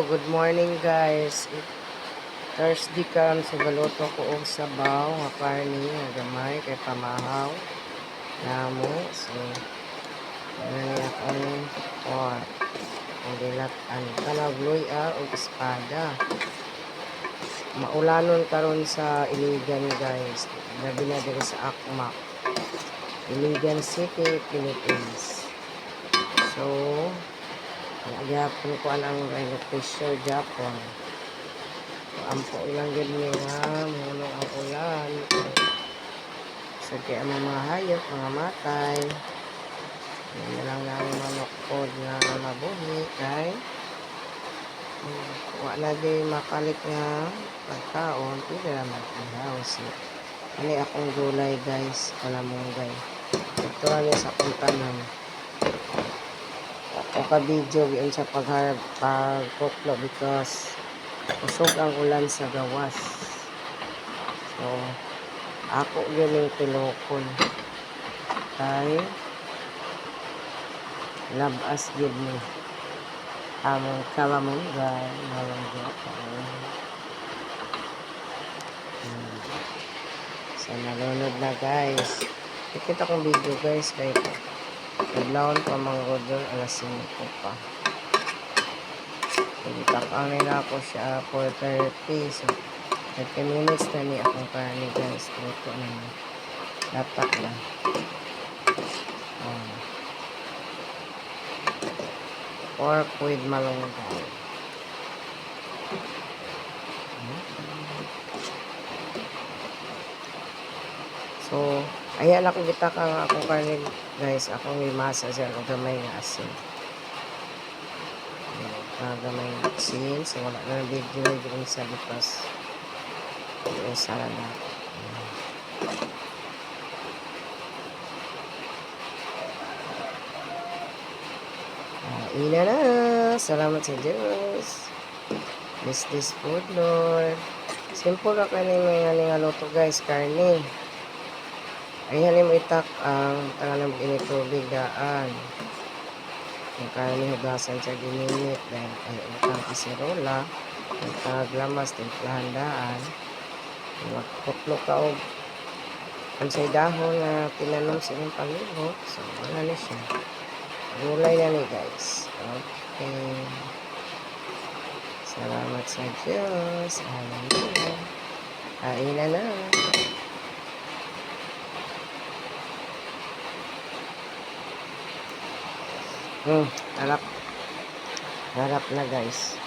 good morning guys. Thursday karon sa galuto ko og sabaw nga karne nga gamay kay pamahaw namo. So ano akong pork. Ang dilatan kanang luya og espada. Maulanon karon sa Iligan guys. Labi na diri sa Akmak. Iligan City, Philippines. So Japon ko ang location Japon. Ampo ilang gid ni nga munong ang ulan. So kaya mga hayop, mga matay. Yan lang na ang manok ko na mabuhi kay wala di makalit nga pagkaon pwede naman ang house. Ani akong gulay guys, kalamunggay. Ito lang sa puntanan. Ako ka-video yun sa pagkuklo because usog ang ulan sa gawas. So, ako yun yung tilokon. Kay labas yun mo. Among kalamunggay. So, nalunod na guys. Ikita kong video guys kay naglaon pa mga order alas 5 pa. Itakang nila ako siya for 30. So 30 minutes na ni akong karne guys. Ito na niya. Dapat na. Pork with malunggay. So ayan ako gitaka nga akong karne guys. Akong limasa siya o gamay nga asin. Gamay nga asin. So wala na video yung sa bukas. Yung salad. Ina na. Salamat sa Diyos. Bless this food, Lord. Simple na kanin nga luto guys. Karne. Ayan mo itak ang tangan ng initubig daan. Yung karne hugasan sa gininit. Dahil ay utang kasirola. Nagtaglamas, timplahan daan. Magpuklo ka o ansay dahon na tinanom sa inyong palibot. So, wala na siya. Gulay na ni guys. Okay. Salamat sa Diyos. Hallelujah. Kain na na. Harap. Harap na guys.